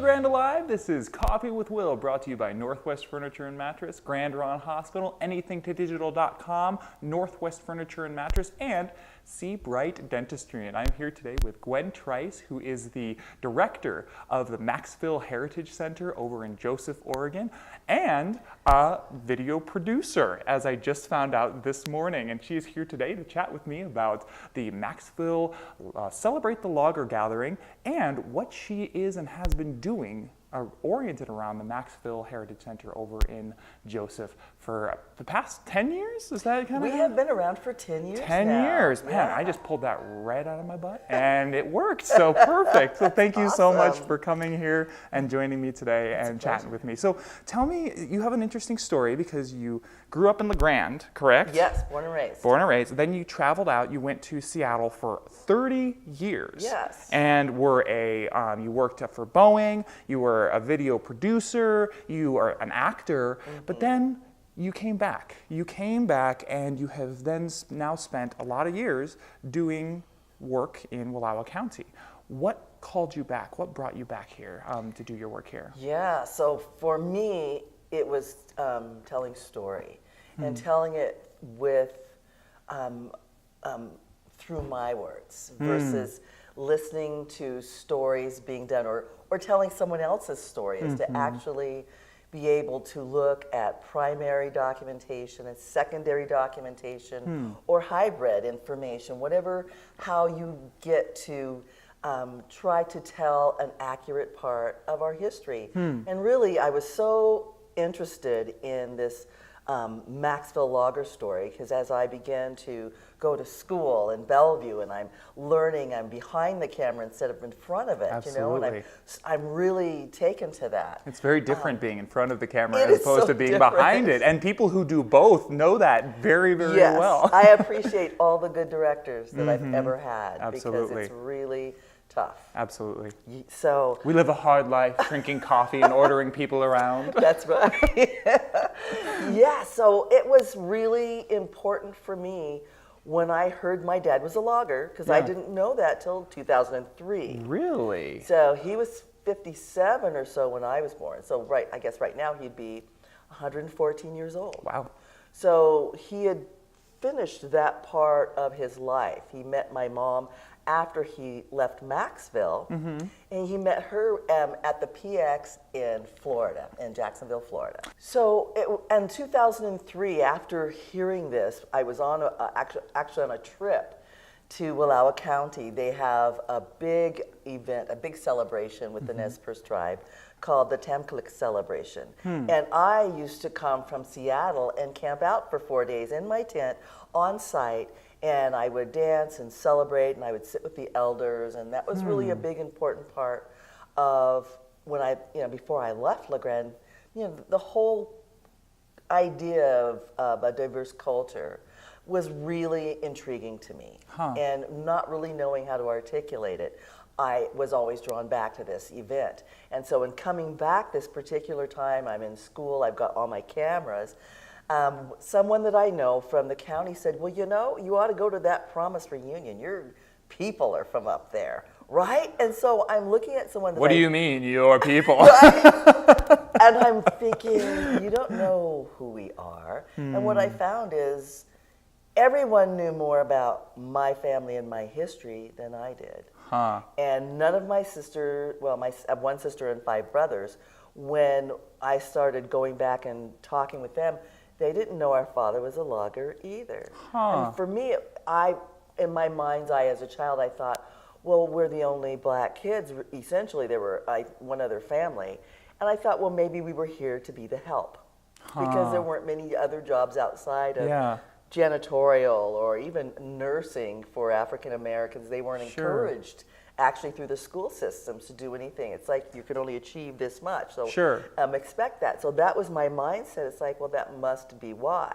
Grand Alive. This is Coffee with Will, brought to you by Northwest Furniture and Mattress, Grand Ron Hospital, anythingtodigital.com, Northwest Furniture and Mattress, and Seabright Dentistry. And I'm here today with Gwen Trice, who is the director of the Maxville Heritage Center over in Joseph, Oregon, and a video producer, as I just found out this morning. And she is here today to chat with me about the Maxville Celebrate the Logger Gathering and what she is and has been doing oriented around the Maxville Heritage Center over in Joseph for the past 10 years? Is that kind of? We have been around for 10 years 10 now. years. Man, yeah. I just pulled that right out of my butt and it worked. So perfect. So thank you so much for coming here and joining me today and chatting with me. So tell me, you have an interesting story because you grew up in LeGrand, correct? Yes, born and raised. Born and raised. Then you traveled out. You went to Seattle for 30 years. Yes. And were you worked for Boeing. You were a video producer. You are an actor. Mm-hmm. But then you came back. You came back, and you have then now spent a lot of years doing work in Wallowa County. What called you back? What brought you back here to do your work here? Yeah. So for me, it was telling story and telling it with through my words versus listening to stories being done or telling someone else's story is to actually be able to look at primary documentation and secondary documentation or hybrid information, how you get to try to tell an accurate part of our history. And really, I was so interested in this Maxville logger story because as I began to go to school in Bellevue and I'm learning, I'm behind the camera instead of in front of it. Absolutely. You know, and I'm really taken to that. It's very different being in front of the camera it as is opposed so to being different. behind it. And people who do both know that very, very Yes, well. I appreciate all the good directors that I've ever had Absolutely. because it's really tough. Absolutely. So We live a hard life, drinking coffee and ordering people around. that's right. Yeah, so it was really important for me when I heard my dad was a logger, because I didn't know that till 2003. Really? So he was 57 or so when I was born. So I guess right now he'd be 114 years old. Wow. So he had finished that part of his life. He met my mom after he left Maxville, and he met her at the PX in Florida, in Jacksonville, Florida. So in 2003, after hearing this, I was on actually on a trip to Wallowa County. They have a big event, a big celebration with the Nez Perce tribe called the Tamkalik Celebration. And I used to come from Seattle and camp out for 4 days in my tent on site, and I would dance and celebrate, and I would sit with the elders, and that was really a big important part of when before I left LeGrand, the whole idea of a diverse culture was really intriguing to me. And not really knowing how to articulate it, I was always drawn back to this event. And so in coming back this particular time, I'm in school, I've got all my cameras, someone that I know from the county said, well, you ought to go to that Promise reunion. Your people are from up there, right? And so I'm looking at someone that What do you mean, your people? And I'm thinking, you don't know who we are. And what I found is everyone knew more about my family and my history than I did. And none of my sisters, I have one sister and 5 brothers, when I started going back and talking with them, they didn't know our father was a logger either. And for me, in my mind's eye as a child, I thought, well, we're the only black kids. Essentially, there were one other family. And I thought, well, maybe we were here to be the help. Because there weren't many other jobs outside of janitorial or even nursing for African Americans. They weren't encouraged actually through the school systems to do anything. It's like you could only achieve this much, so expect that. So that was my mindset. It's like, well, that must be why.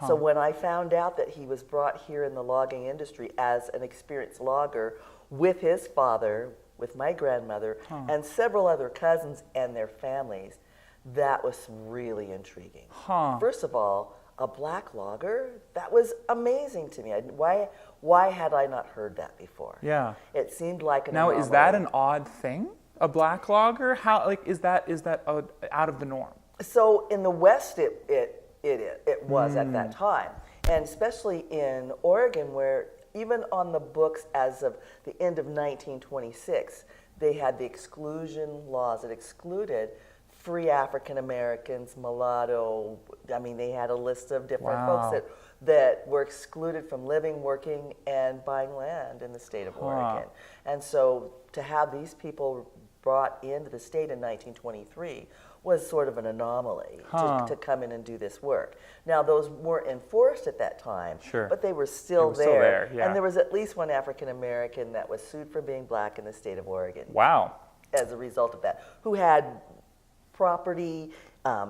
So when I found out that he was brought here in the logging industry as an experienced logger with his father, with my grandmother, and several other cousins and their families, that was really intriguing. First of all, a black logger, that was amazing to me. Why had I not heard that before? Yeah. It seemed like an Now, anomaly. is that an odd thing? a black logger? How, like, is that out of the norm? So in the West, it was at that time, and especially in Oregon, where even on the books as of the end of 1926, they had the exclusion laws that excluded free African Americans, mulatto. I mean, they had a list of different folks that were excluded from living, working, and buying land in the state of Oregon. And so to have these people brought into the state in 1923 was sort of an anomaly to come in and do this work. Now, those weren't enforced at that time, but they were still there. And there was at least one African American that was sued for being black in the state of Oregon. Wow. As a result of that, who had property,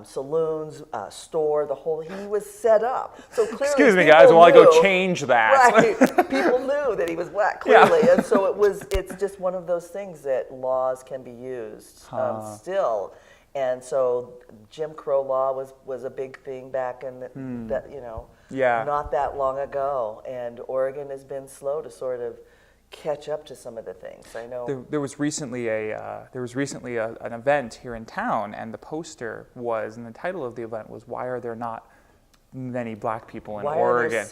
saloons, store, he was set up. So clearly, excuse me, guys, while I go change that. Right, people knew that he was black, clearly, and so it's just one of those things that laws can be used still. And so Jim Crow law was a big thing back in that, not that long ago. And Oregon has been slow to sort of catch up to some of the things. I know there was recently an event here in town, and the poster was, and the title of the event was, "Why are there not many black people in Oregon? Why are there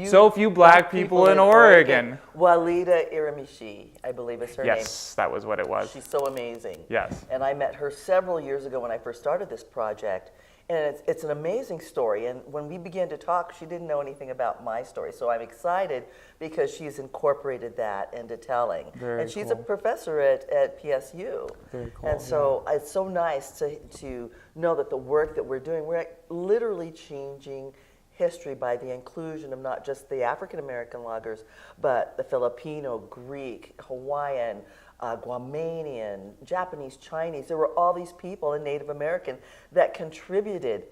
so few black people in Oregon?" Walida Iramishi, I believe is her name. Yes, that was what it was. She's so amazing. Yes. And I met her several years ago when I first started this project. And it's an amazing story. And when we began to talk, she didn't know anything about my story. So I'm excited because she's incorporated that into telling. And she's a professor at PSU. Very cool. And so it's so nice to know that the work that we're doing, we're literally changing history by the inclusion of not just the African American loggers, but the Filipino, Greek, Hawaiian, Guamanian, Japanese, Chinese. There were all these people, and Native American, that contributed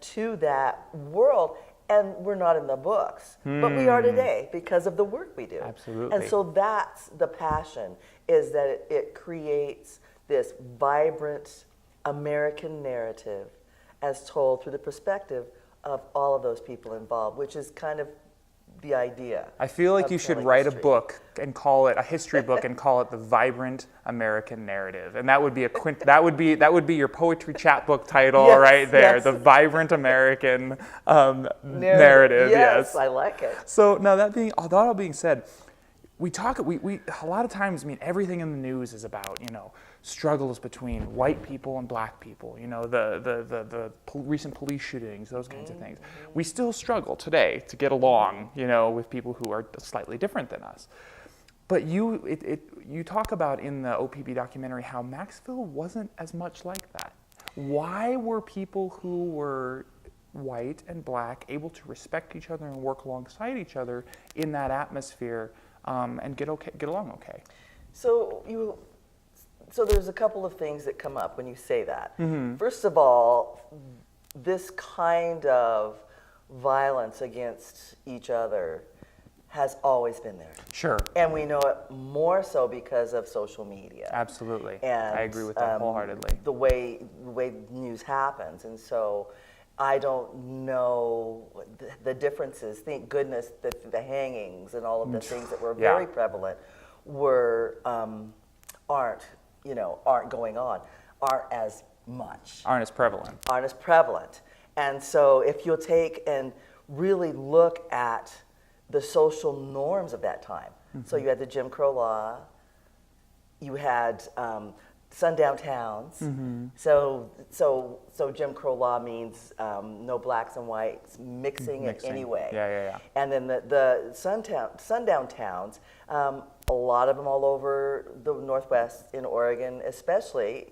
to that world, and we're not in the books. But we are today because of the work we do. Absolutely. And so that's the passion, is that it creates this vibrant American narrative as told through the perspective of all of those people involved, which is kind of the idea. I feel like you should write a book and call it a history book and call it The Vibrant American Narrative, and that would be that would be your poetry chapbook title right there. Yes. The Vibrant American narrative. Yes, I like it. So now that all being said, we a lot of times, everything in the news is about, struggles between white people and black people, the recent police shootings, those kinds of things. We still struggle today to get along, with people who are slightly different than us. But you talk about in the OPB documentary how Maxville wasn't as much like that. Why were people who were white and black able to respect each other and work alongside each other in that atmosphere and get along okay? So there's a couple of things that come up when you say that. First of all, this kind of violence against each other has always been there. Sure. And we know it more so because of social media. Absolutely. And I agree with that wholeheartedly. The way news happens. And so I don't know the differences. Thank goodness that the hangings and all of the things that were very prevalent aren't going on, aren't as much. Aren't as prevalent. And so if you'll take and really look at the social norms of that time. So you had the Jim Crow law, you had sundown towns. So Jim Crow law means no blacks and whites mixing in any way. Yeah. And then the sundown towns, a lot of them all over the Northwest in Oregon, especially.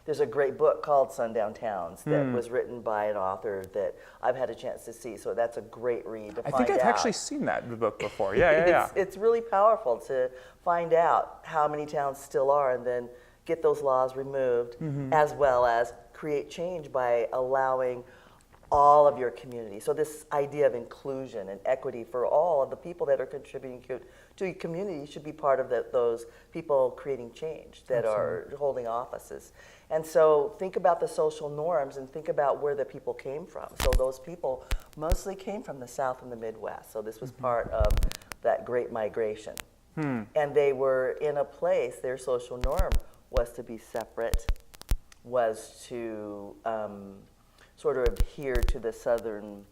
There's a great book called Sundown Towns that was written by an author that I've had a chance to see. So that's a great read to find out. I think I've actually seen the book before. Yeah. It's really powerful to find out how many towns still are and then get those laws removed, as well as create change by allowing all of your community. So this idea of inclusion and equity for all of the people that are contributing to your community should be part of those people creating change that are holding offices. And so think about the social norms and think about where the people came from. So those people mostly came from the South and the Midwest. So this was part of that great migration. And they were in a place, their social norm was to be separate, was to sort of adhere to the Southern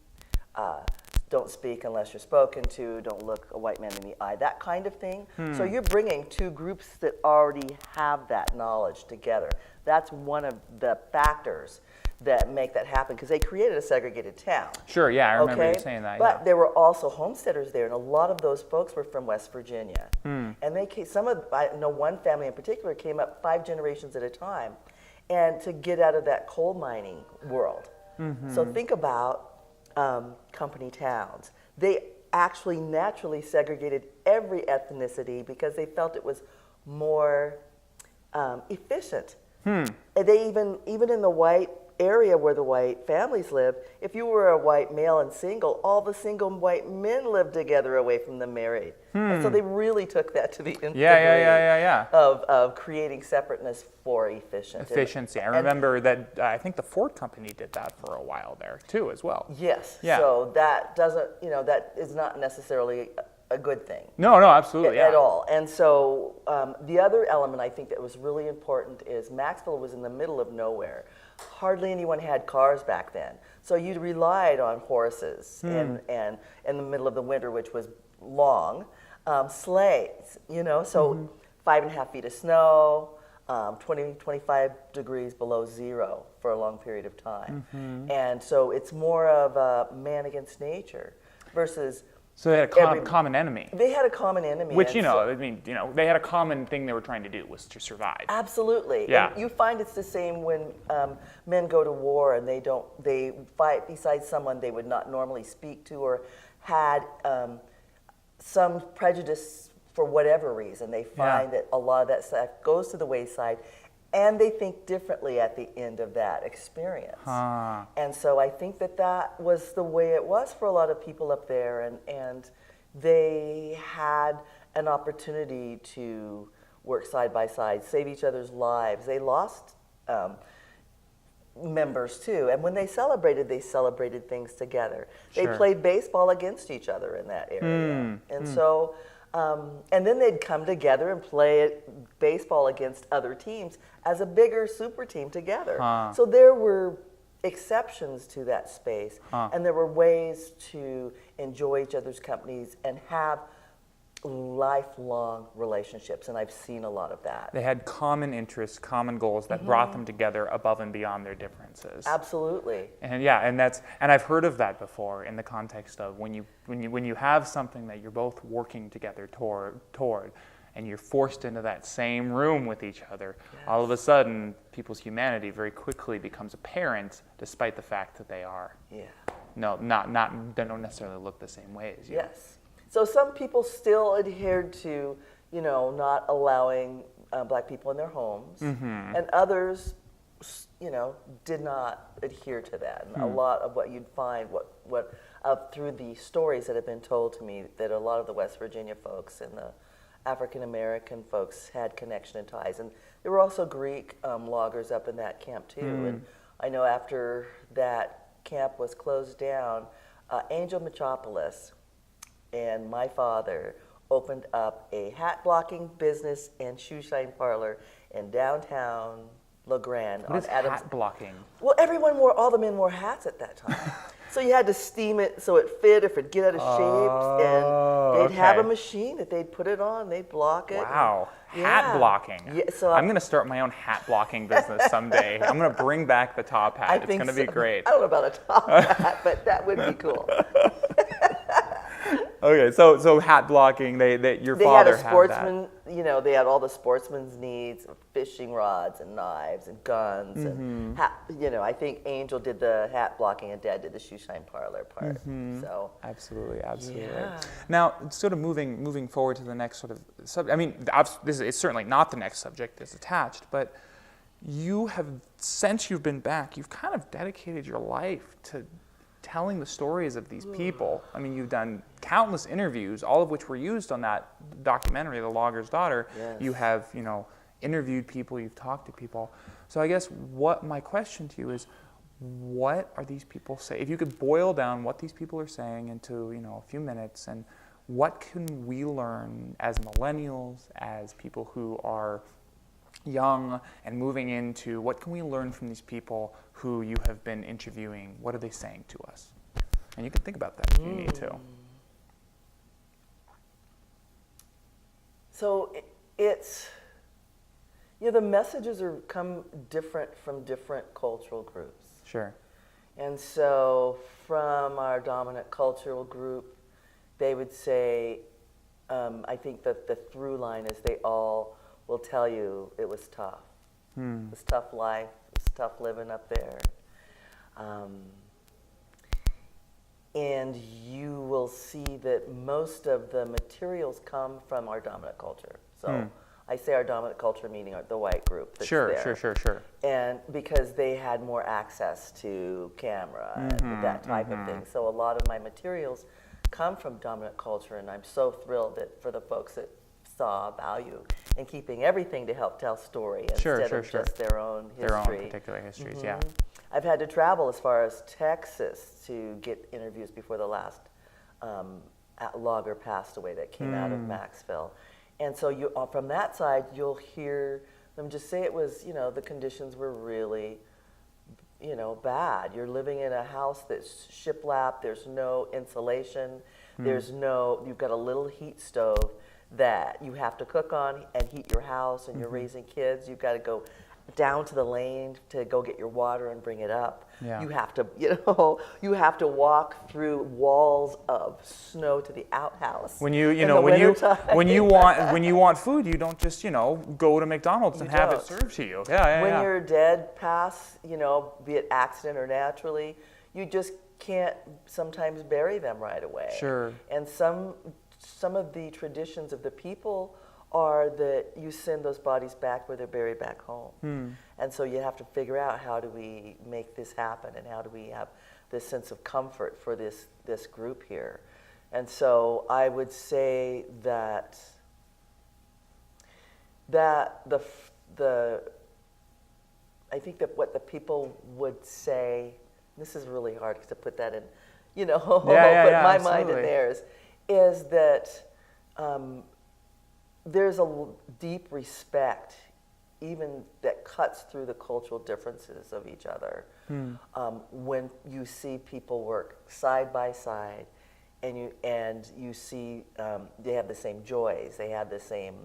don't speak unless you're spoken to, don't look a white man in the eye, that kind of thing. So you're bringing two groups that already have that knowledge together. That's one of the factors that make that happen, because they created a segregated town. Sure, yeah, I remember you saying that. But there were also homesteaders there, and a lot of those folks were from West Virginia. And they came, I know one family in particular came up 5 generations at a time, and to get out of that coal mining world. So think about company towns. They actually naturally segregated every ethnicity because they felt it was more efficient. And they even in the white area where the white families live, if you were a white male and single, all the single white men lived together away from the married. And so they really took that to the nth degree of creating separateness for efficiency. I remember that I think the Ford Company did that for a while there too as well. Yes. Yeah. So that doesn't, that is not necessarily a good thing. No, absolutely. At all. And so the other element I think that was really important is Maxville was in the middle of nowhere. Hardly anyone had cars back then. So you relied on horses and in the middle of the winter, which was long, sleighs, so 5.5 feet of snow, 20, 25 degrees below zero for a long period of time. And so it's more of a man against nature versus... So they had a common enemy. They had a common enemy. Which, they had a common thing they were trying to do was to survive. Absolutely. Yeah. And you find it's the same when men go to war and they fight beside someone they would not normally speak to or had some prejudice for whatever reason. They find that a lot of that stuff goes to the wayside, and they think differently at the end of that experience. And so I think that was the way it was for a lot of people up there, and they had an opportunity to work side by side, save each other's lives. They lost members too, and when they celebrated things together. They played baseball against each other in that area. And so and then they'd come together and play baseball against other teams as a bigger super team together. So there were exceptions to that space, and there were ways to enjoy each other's companies and have lifelong relationships, and I've seen a lot of that. They had common interests, common goals that brought them together above and beyond their differences. Absolutely. And and I've heard of that before in the context of when you have something that you're both working together toward and you're forced into that same room with each other, all of a sudden people's humanity very quickly becomes apparent, despite the fact that they are they don't necessarily look the same way as you. Yes. So some people still adhered to, not allowing black people in their homes, and others, did not adhere to that. And a lot of what you'd find, through the stories that have been told to me, that a lot of the West Virginia folks and the African American folks had connection and ties, and there were also Greek loggers up in that camp too. And I know after that camp was closed down, Angel Metropolis and my father opened up a hat blocking business and shoe shine parlor in downtown La Grande. What is hat blocking? Well, all the men wore hats at that time. So you had to steam it so it fit if it'd get out of shape, and they'd have a machine that they'd put it on, they'd block it. Wow, hat blocking. Yeah, so I'm going to start my own hat blocking business someday. I'm going to bring back the top hat. It's going to be great. I don't know about a top hat, but that would be cool. Okay, so hat blocking, your father had a sportsman, they had all the sportsman's needs, fishing rods and knives and guns, and I think Angel did the hat blocking and Dad did the shoe shine parlor part. So absolutely. Yeah. Now, sort of moving forward to the next sort of subject. I mean, it's certainly not the next subject that's attached, but you have, since you've been back, you've kind of dedicated your life to telling the stories of these people. I mean, you've done countless interviews, all of which were used on that documentary, The Logger's Daughter. Yes. You have, interviewed people, you've talked to people. So I guess what my question to you is, what are these people saying? If you could boil down what these people are saying into, a few minutes, and what can we learn as millennials, as people who are young and moving into what can we learn from these people who you have been interviewing? What are they saying to us? And you can think about that if you need to. So it's, the messages come different from different cultural groups. Sure. And so from our dominant cultural group, they would say, I think that the through line is they all will tell you it was tough. It was tough life. It was tough living up there. And you will see that most of the materials come from our dominant culture. So I say our dominant culture, meaning the white group that's Sure. And because they had more access to camera and that type of thing. So a lot of my materials come from dominant culture, and I'm so thrilled that for the folks that saw value in keeping everything to help tell story instead of just their own history. Their own particular histories, yeah. I've had to travel as far as Texas to get interviews before the last logger passed away that came out of Maxville. And so you, from that side, you'll hear them just say it was, the conditions were really, bad. You're living in a house that's shiplap, there's no insulation, you've got a little heat stove that you have to cook on and heat your house, and you're raising kids. You've got to go down to the lane to go get your water and bring it up. Yeah. You have to, you have to walk through walls of snow to the outhouse. When you want food, you don't just, go to McDonald's and have it served to you. When your dead pass, be it accident or naturally, you just can't sometimes bury them right away. Sure. And some of the traditions of the people are that you send those bodies back where they're buried back home. And so you have to figure out, how do we make this happen, and how do we have this sense of comfort for this group here. And so I would say that I think that what the people would say, this is really hard to put that in, put my mind in theirs, is that there's a deep respect, even that cuts through the cultural differences of each other. When you see people work side by side, and you see they have the same joys, they have the same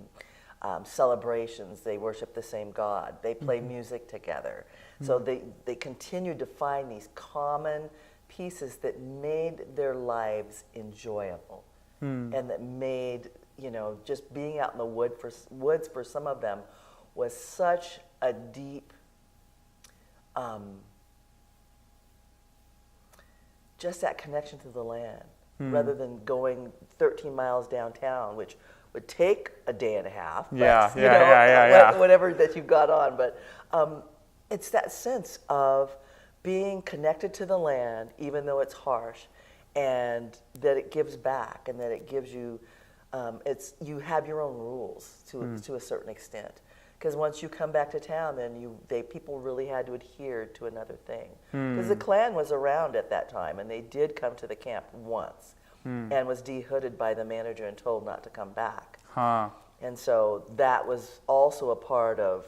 celebrations, they worship the same God, they play music together. So they continue to find these common pieces that made their lives enjoyable, and that made, just being out in the woods for some of them was such a deep, just that connection to the land, rather than going 13 miles downtown, which would take a day and a half. Whatever that you've got on, but it's that sense of being connected to the land, even though it's harsh, and that it gives back, and that it gives you, you have your own rules to a certain extent. Because once you come back to town, then people really had to adhere to another thing. Because the Klan was around at that time, and they did come to the camp once, and was dehooded by the manager and told not to come back. And so that was also a part of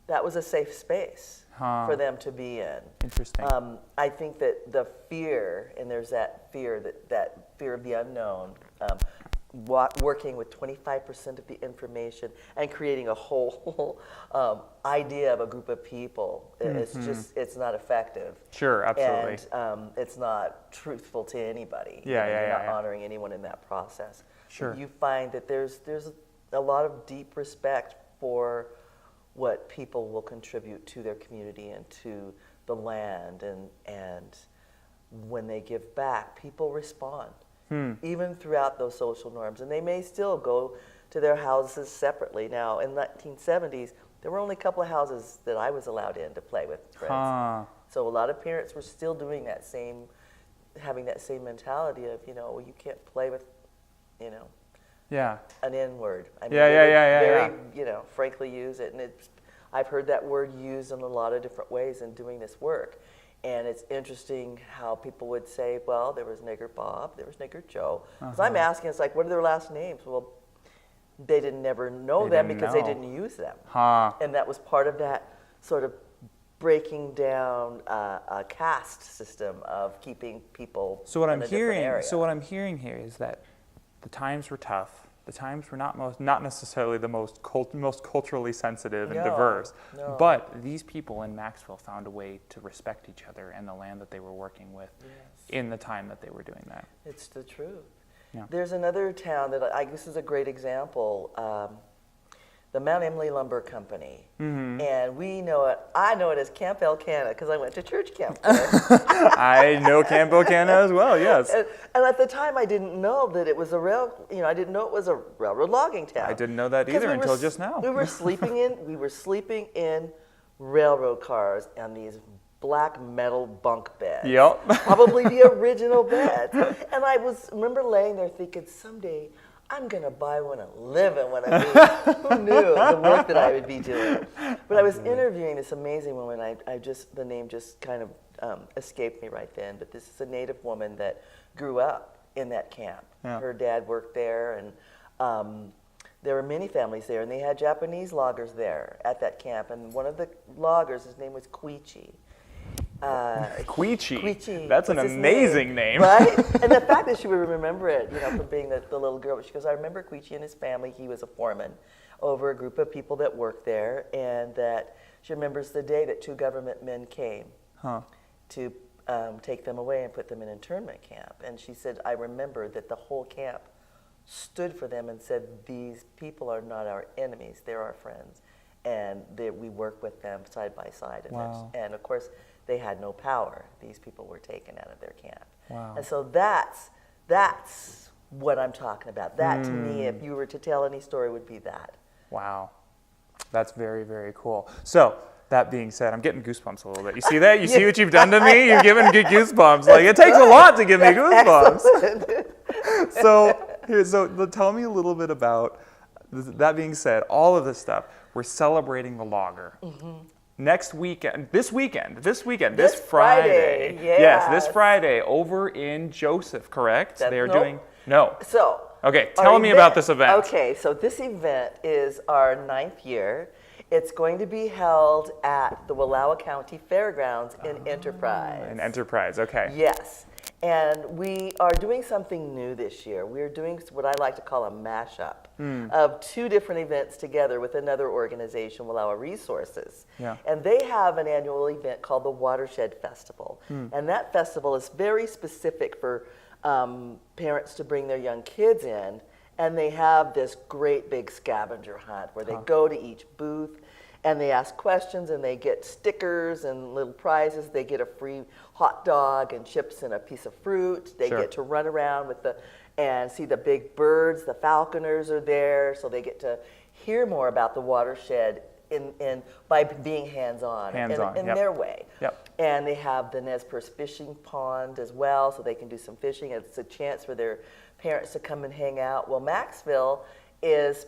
that was a safe space for them to be in. Interesting. I think that the fear, and there's that fear of the unknown, working with 25% of the information and creating a whole idea of a group of people, it's not effective. Sure, absolutely. And it's not truthful to anybody. You're not honoring anyone in that process. Sure. You find that there's a lot of deep respect for what people will contribute to their community and to the land, and when they give back, people respond. Even throughout those social norms. And they may still go to their houses separately. Now, in the 1970s, there were only a couple of houses that I was allowed in to play with friends. So a lot of parents were still doing having that same mentality of, you can't play with, an N-word. I mean, very, frankly use it. And I've heard that word used in a lot of different ways in doing this work. And it's interesting how people would say, well, there was Nigger Bob, there was Nigger Joe. So I'm asking, it's like, what are their last names? Well, they didn't never know They them didn't because know. they didn't use them. Huh. And that was part of that sort of breaking down a caste system of keeping people So what in I'm a different hearing, area. so what I'm hearing here is that the times were tough. The times were not necessarily the most culturally sensitive and No, diverse, no. but these people in Maxville found a way to respect each other and the land that they were working with in the time that they were doing that. It's the truth. Yeah. There's another town that this is a great example. The Mount Emily Lumber Company, and we know it. I know it as Camp Elkanah because I went to church camp there. I know Camp Elkanah as well. Yes. And at the time, I didn't know that it was I didn't know it was a railroad logging town. I didn't know that 'Cause either we until were just now. We were sleeping in railroad cars on these black metal bunk beds. Yep. Probably the original beds. And I remember laying there thinking, someday I'm going to buy one and live in one of these. Who knew the work that I would be doing? But I was interviewing this amazing woman. The name just kind of escaped me right then. But this is a Native woman that grew up in that camp. Yeah. Her dad worked there, and there were many families there. And they had Japanese loggers there at that camp. And one of the loggers, his name was Koichi. Queechy. That's an was his amazing name. Right? And the fact that she would remember it, from being the little girl. She goes, I remember Queechy and his family. He was a foreman over a group of people that worked there, and that she remembers the day that 2 government men came to take them away and put them in internment camp. And she said, I remember that the whole camp stood for them and said, these people are not our enemies, they're our friends. And we work with them side by side. And, Wow. and of course, they had no power. These people were taken out of their camp. Wow. And so that's what I'm talking about. That, to me, if you were to tell any story, would be that. Wow. That's very, very cool. So, that being said, I'm getting goosebumps a little bit. You see that? You see what you've done to me? You've given me goosebumps. Like, it takes a lot to give me goosebumps. So tell me a little bit about, that being said, all of this stuff, we're celebrating the logger. Next weekend, this Friday. Yes, this Friday over in Joseph, correct? They are doing, no. So. Okay, tell me about this event. Okay, so this event is our 9th year. It's going to be held at the Wallowa County Fairgrounds in Enterprise. In Enterprise, okay. Yes. And we are doing something new this year. We're doing what I like to call a mashup of 2 different events together with another organization, Wallowa Resources. Yeah. And they have an annual event called the Watershed Festival. And that festival is very specific for parents to bring their young kids in. And they have this great big scavenger hunt where they go to each booth and they ask questions and they get stickers and little prizes. They get a free hot dog and chips and a piece of fruit. They get to run around and see the big birds. The falconers are there, so they get to hear more about the watershed by being hands-on in their way. Yep. And they have the Nez Perce fishing pond as well, so they can do some fishing. It's a chance for their parents to come and hang out. Well, Maxville is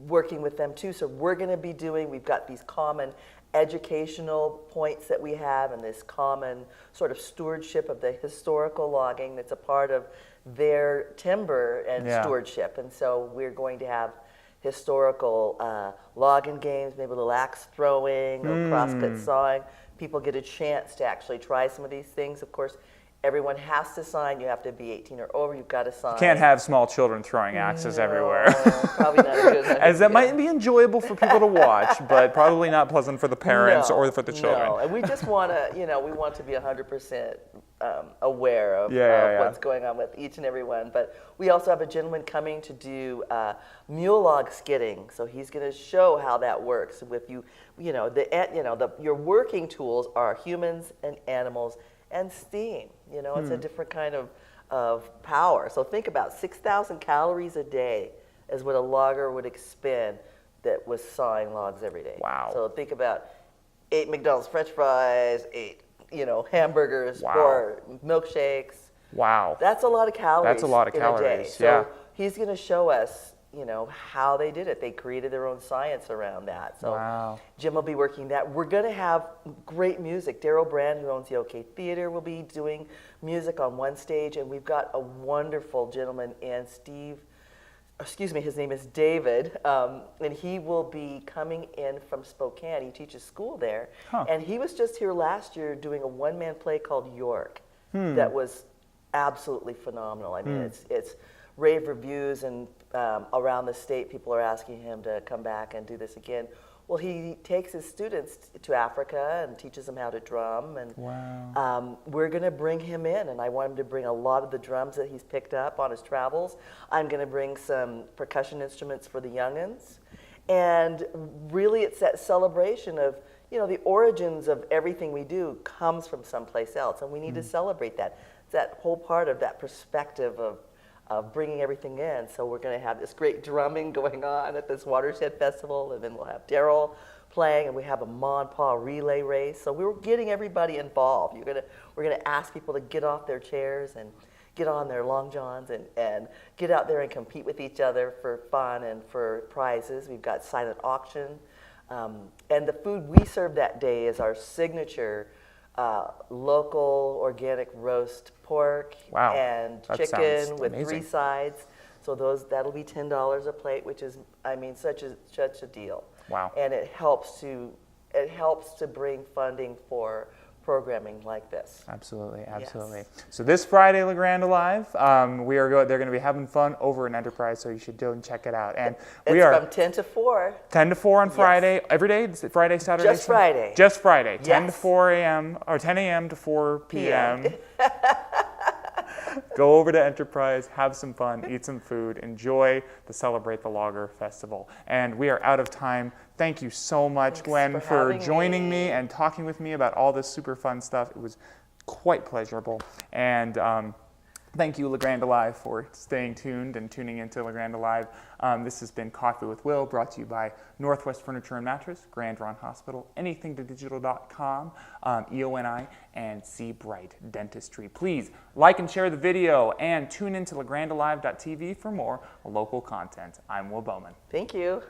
working with them too, so we've got these common educational points that we have and this common sort of stewardship of the historical logging that's a part of their timber and stewardship. And so we're going to have historical logging games, maybe a little axe throwing or crosscut sawing. People get a chance to actually try some of these things. Of course, everyone has to sign. You have to be 18 or over. You've got to sign. Can't have small children throwing axes everywhere. Probably not a good idea. As that might be enjoyable for people to watch, but probably not pleasant for the parents or for the children. No, and we just want to, we want to be 100% aware of what's going on with each and every one. But we also have a gentleman coming to do mule log skidding, so he's going to show how that works. With your working tools are humans and animals and steam. It's a different kind of power. So think about 6,000 calories a day is what a logger would expend that was sawing logs every day. Wow. So think about 8 McDonald's French fries, 8 hamburgers, or milkshakes. Wow. That's a lot of calories. That's a lot of calories. In a day. So he's going to show us, how they did it. They created their own science around that. So Jim will be working that. We're going to have great music. Daryl Brand, who owns the OK Theater, will be doing music on one stage, and we've got a wonderful gentleman in Steve excuse me, his name is David, and he will be coming in from Spokane. He teaches school there, and he was just here last year doing a one-man play called York that was absolutely phenomenal. I mean, it's rave reviews, and around the state, people are asking him to come back and do this again. Well, he takes his students to Africa and teaches them how to drum, and we're going to bring him in, and I want him to bring a lot of the drums that he's picked up on his travels. I'm going to bring some percussion instruments for the youngins, and really it's that celebration of, you know, the origins of everything we do comes from someplace else, and we need to celebrate that. It's that whole part of that perspective of bringing everything in. So we're going to have this great drumming going on at this Watershed Festival, and then we'll have Daryl playing, and we have a Ma and Pa relay race. So we're getting everybody involved. We're gonna ask people to get off their chairs and get on their long johns and get out there and compete with each other for fun and for prizes. We've got silent auction, and the food we serve that day is our signature local organic roast pork and chicken with amazing 3 sides. So that'll be $10 a plate, which is, I mean, such a deal. Wow. And it helps to bring funding for programming like this. Absolutely. Yes. So this Friday, La Grande Alive, they're going to be having fun over in Enterprise, so you should go and check it out. And it's from 10 to 4. 10 to 4 on Friday. Yes. Every day? Is it Friday, Saturday? Just Friday. Just Friday. Yes. 10 to 4 a.m. or 10 a.m. to 4 p.m. Go over to Enterprise, have some fun, eat some food, enjoy the Celebrate the Lager Festival. And we are out of time. Thank you so much, Gwen, for joining me and talking with me about all this super fun stuff. It was quite pleasurable. And thank you, La Grande Alive, for staying tuned and tuning into La Grande Alive. This has been Coffee with Will, brought to you by Northwest Furniture and Mattress, Grand Ron Hospital, anythingtodigital.com, EONI, and See Bright Dentistry. Please like and share the video and tune into lagrandealive.tv for more local content. I'm Will Bowman. Thank you.